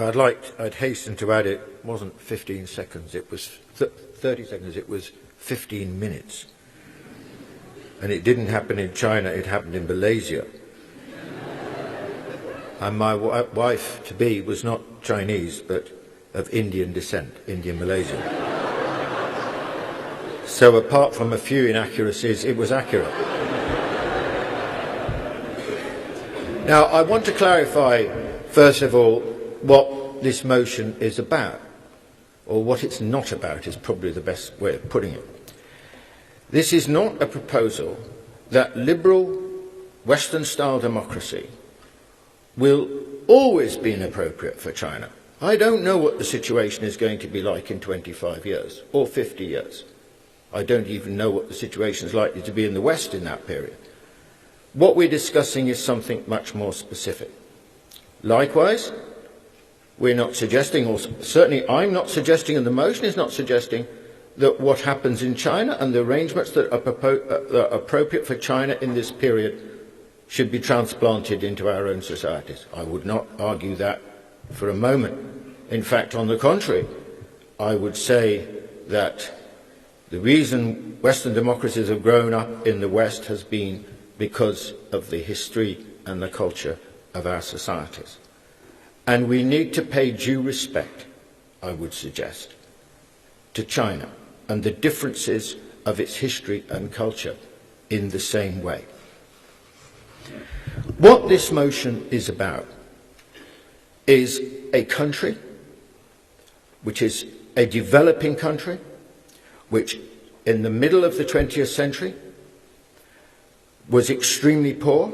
I'd hasten to add it wasn't 15 seconds, it was 30 seconds, it was 15 minutes. And it didn't happen in China, it happened in Malaysia. And my wife-to-be was not Chinese, but of Indian descent, Indian Malaysian. So apart from a few inaccuracies, it was accurate. Now, I want to clarify, first of all, what this motion is about, or what it's not about is probably the best way of putting it. This is not a proposal that liberal Western-style democracy will always be inappropriate for China. I don't know what the situation is going to be like in 25 years or 50 years. I don't even know what the situation is likely to be in the West in that period. What we're discussing is something much more specific. Likewise, we're not suggesting, or certainly I'm not suggesting, and the motion is not suggesting, that what happens in China and the arrangements that are appropriate for China in this period should be transplanted into our own societies. I would not argue that for a moment. In fact, on the contrary, I would say that the reason Western democracies have grown up in the West has been because of the history and the culture of our societies. And we need to pay due respect, I would suggest, to China and the differences of its history and culture in the same way. What this motion is about is a country which is a developing country, which in the middle of the 20th century was extremely poor,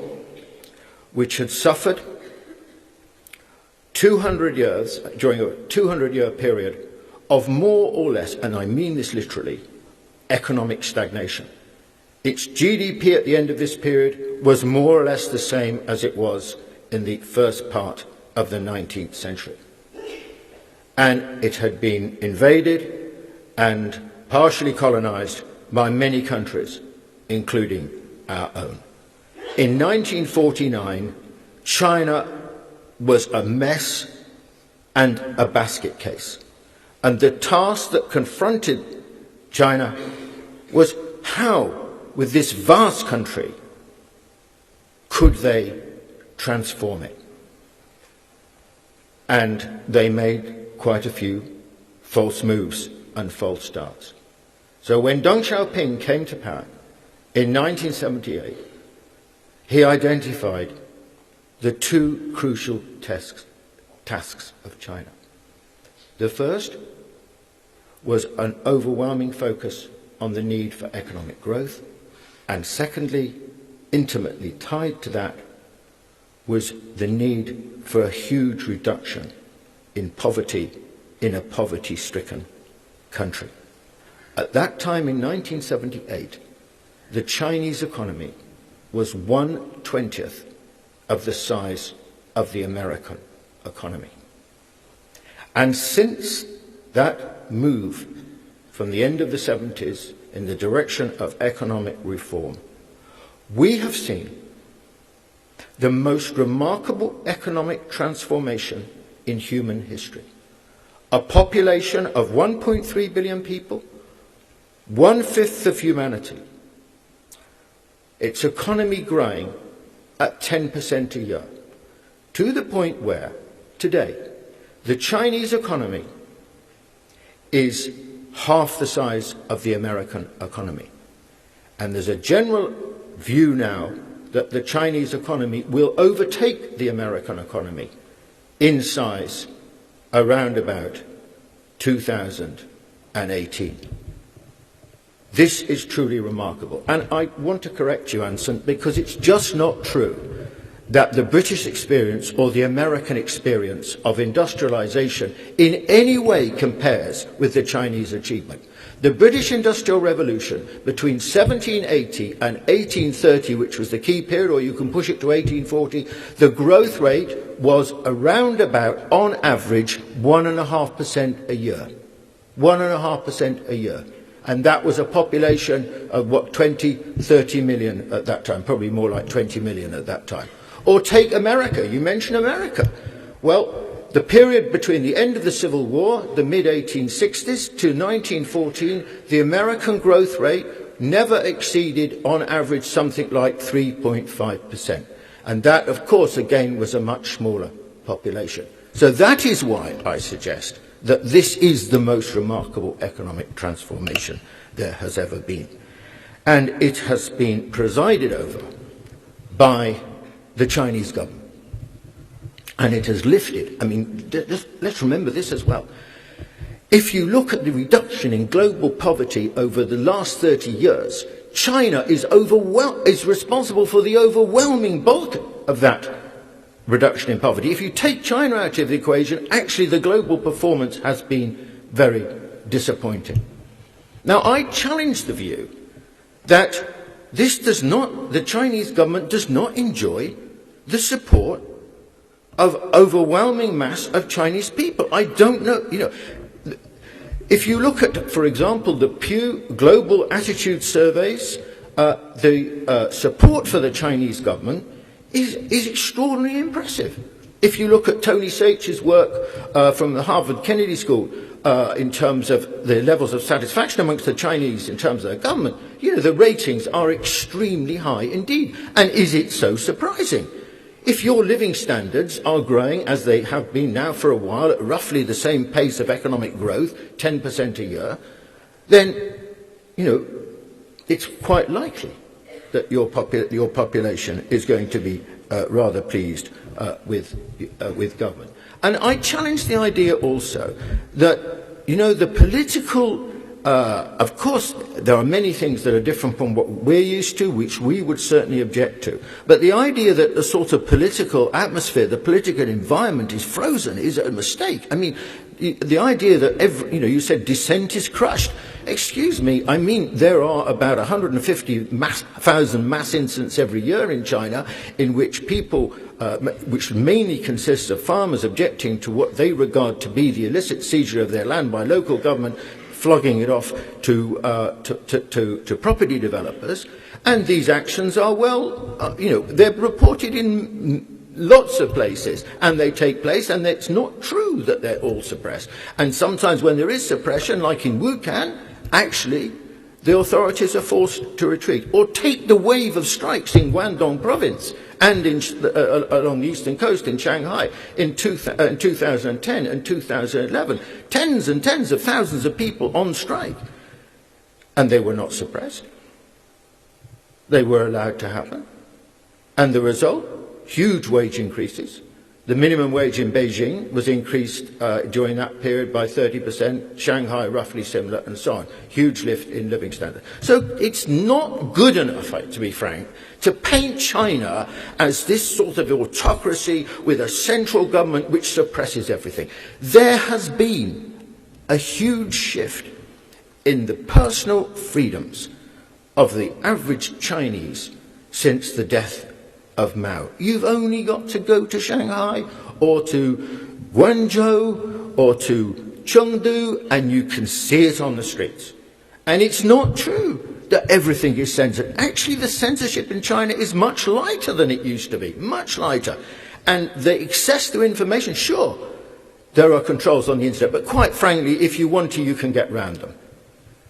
which had suffered 200 years, during a 200-year period, of more or less, and I mean this literally, economic stagnation. Its GDP at the end of this period was more or less the same as it was in the first part of the 19th century. And it had been invaded and partially colonized by many countries, including our own. In 1949, China was a mess and a basket case. And the task that confronted China was how, with this vast country, could they transform it? And they made quite a few false moves and false starts. So when Deng Xiaoping came to power in 1978, he identified the two crucial tasks of China. The first was an overwhelming focus on the need for economic growth, and secondly, intimately tied to that, was the need for a huge reduction in poverty in a poverty-stricken country. At that time in 1978, the Chinese economy was 1/20th of the size of the American economy. And since that move from the end of the 70s in the direction of economic reform, we have seen the most remarkable economic transformation in human history. A population of 1.3 billion people, 1/5 of humanity, its economy growing at 10% a year, to the point where, today, the Chinese economy is half the size of the American economy. And there's a general view now that the Chinese economy will overtake the American economy in size around about 2018. This is truly remarkable. And I want to correct you, Anson, because it's just not true that the British experience or the American experience of industrialization in any way compares with the Chinese achievement. The British Industrial Revolution between 1780 and 1830, which was the key period, or you can push it to 1840, the growth rate was around about, on average, 1.5% a year. 1.5% a year. And that was a population of, 30 million at that time, probably more like 20 million at that time. Or take America. You mentioned America. Well, the period between the end of the Civil War, the mid-1860s, to 1914, the American growth rate never exceeded, on average, something like 3.5%. And that, of course, again, was a much smaller population. So that is why I suggest that this is the most remarkable economic transformation there has ever been. And it has been presided over by the Chinese government. And it has lifted, I mean, let's remember this as well. If you look at the reduction in global poverty over the last 30 years, China is responsible for the overwhelming bulk of that reduction in poverty. If you take China out of the equation, actually the global performance has been very disappointing. Now, I challenge the view that the Chinese government does not enjoy the support of overwhelming mass of Chinese people. I don't know, if you look at, for example, the Pew Global Attitude Surveys, the support for the Chinese government is extraordinarily impressive. If you look at Tony Sach's work from the Harvard Kennedy School in terms of the levels of satisfaction amongst the Chinese in terms of their government, the ratings are extremely high indeed. And is it so surprising? If your living standards are growing, as they have been now for a while, at roughly the same pace of economic growth, 10% a year, then, it's quite likely that your population is going to be rather pleased with government. And I challenge the idea also that, the political of course, there are many things that are different from what we're used to, which we would certainly object to. But the idea that the sort of political atmosphere, the political environment is frozen is a mistake. I mean, the idea that you said dissent is crushed. Excuse me, I mean, there are about 150,000 mass incidents every year in China in which people, which mainly consists of farmers objecting to what they regard to be the illicit seizure of their land by local government, flogging it off to property developers, and these actions are they're reported in lots of places, and they take place, and it's not true that they're all suppressed. And sometimes when there is suppression, like in Wuhan, actually the authorities are forced to retreat. Or take the wave of strikes in Guangdong province and along the eastern coast in Shanghai in 2010 and 2011. Tens and tens of thousands of people on strike. And they were not suppressed. They were allowed to happen. And the result? Huge wage increases. The minimum wage in Beijing was increased during that period by 30%, Shanghai roughly similar, and so on. Huge lift in living standard. So it's not good enough, to be frank, to paint China as this sort of autocracy with a central government which suppresses everything. There has been a huge shift in the personal freedoms of the average Chinese since the death of Mao. You've only got to go to Shanghai or to Guangzhou or to Chengdu and you can see it on the streets. And it's not true that everything is censored. Actually, the censorship in China is much lighter than it used to be, much lighter. And the access to information, sure, there are controls on the internet, but quite frankly, if you want to, you can get round them.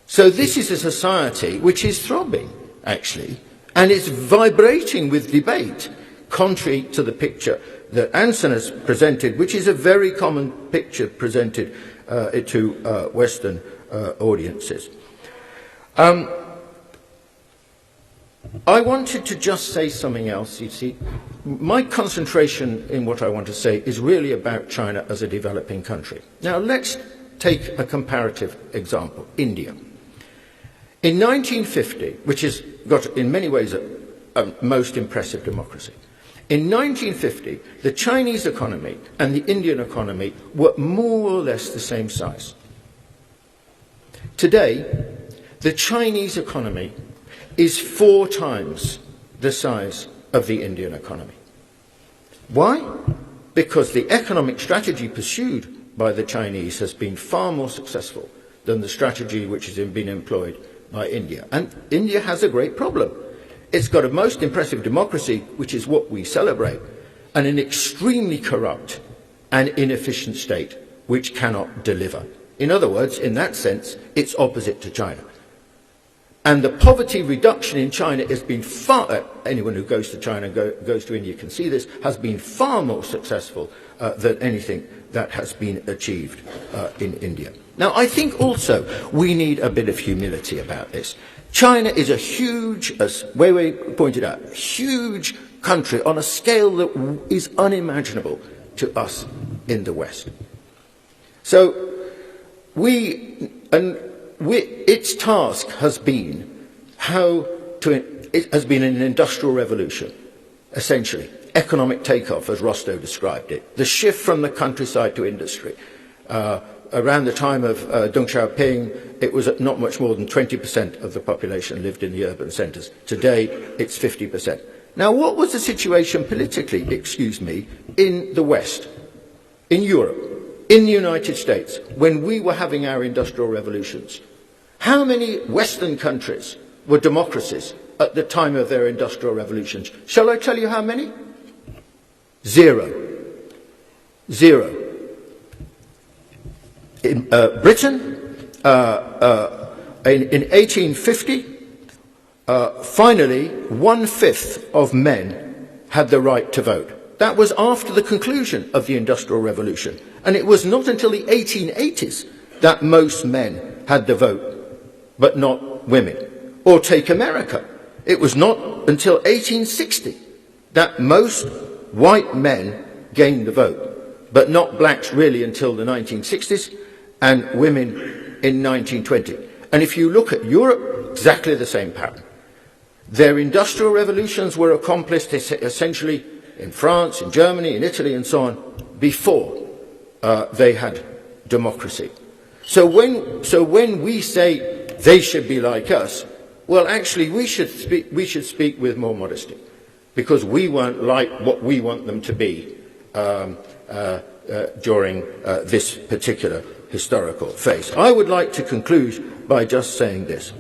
So this is a society which is throbbing, actually, and it's vibrating with debate, contrary to the picture that Anson has presented, which is a very common picture presented to Western audiences. I wanted to just say something else. You see, my concentration in what I want to say is really about China as a developing country. Now, let's take a comparative example, India. In 1950, which has got, in many ways, a most impressive democracy, in 1950, the Chinese economy and the Indian economy were more or less the same size. Today, the Chinese economy is 4 times the size of the Indian economy. Why? Because the economic strategy pursued by the Chinese has been far more successful than the strategy which has been employed by India. And India has a great problem. It's got a most impressive democracy, which is what we celebrate, and an extremely corrupt and inefficient state which cannot deliver. In other words, in that sense, it's opposite to China. And the poverty reduction in China has been far, anyone who goes to China, goes to India can see this, has been far more successful than anything that has been achieved in India. Now, I think also we need a bit of humility about this. China is a huge, as Weiwei pointed out, huge country on a scale that is unimaginable to us in the West. So its task has been it has been an industrial revolution, essentially. Economic takeoff, as Rostow described it. The shift from the countryside to industry. Around the time of Deng Xiaoping, it was not much more than 20% of the population lived in the urban centres. Today, it's 50%. Now, what was the situation politically, in the West, in Europe, in the United States, when we were having our industrial revolutions? How many Western countries were democracies at the time of their industrial revolutions? Shall I tell you how many? Zero. In Britain, in 1850, finally, 1/5 of men had the right to vote. That was after the conclusion of the Industrial Revolution. And it was not until the 1880s that most men had the vote, but not women. Or take America. It was not until 1860 that most white men gained the vote, but not blacks really until the 1960s, and women in 1920. And if you look at Europe, exactly the same pattern. Their industrial revolutions were accomplished essentially in France, in Germany, in Italy, and so on, before they had democracy. So when we say they should be like us, well, actually, we should speak with more modesty, because we weren't like what we want them to be during this particular historical phase. I would like to conclude by just saying this.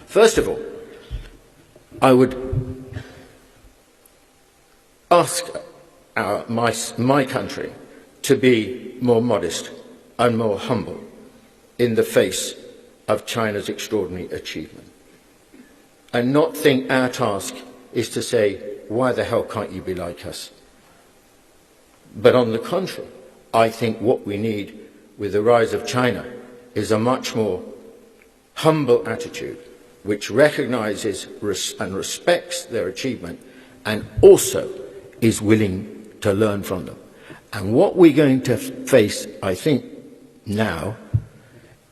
First of all, I would ask my country to be more modest and more humble in the face of China's extraordinary achievement, and not think our task is to say, why the hell can't you be like us? But on the contrary, I think what we need with the rise of China is a much more humble attitude, which recognizes and respects their achievement, and also is willing to learn from them. And what we're going to face, I think, now,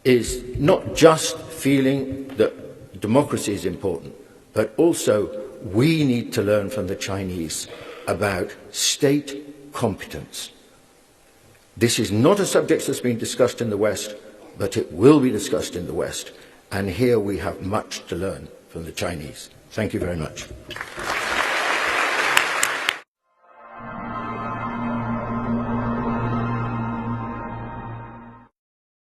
is not just feeling that democracy is important, but also we need to learn from the Chinese about state competence. This is not a subject that's been discussed in the West, but it will be discussed in the West. And here we have much to learn from the Chinese. Thank you very much.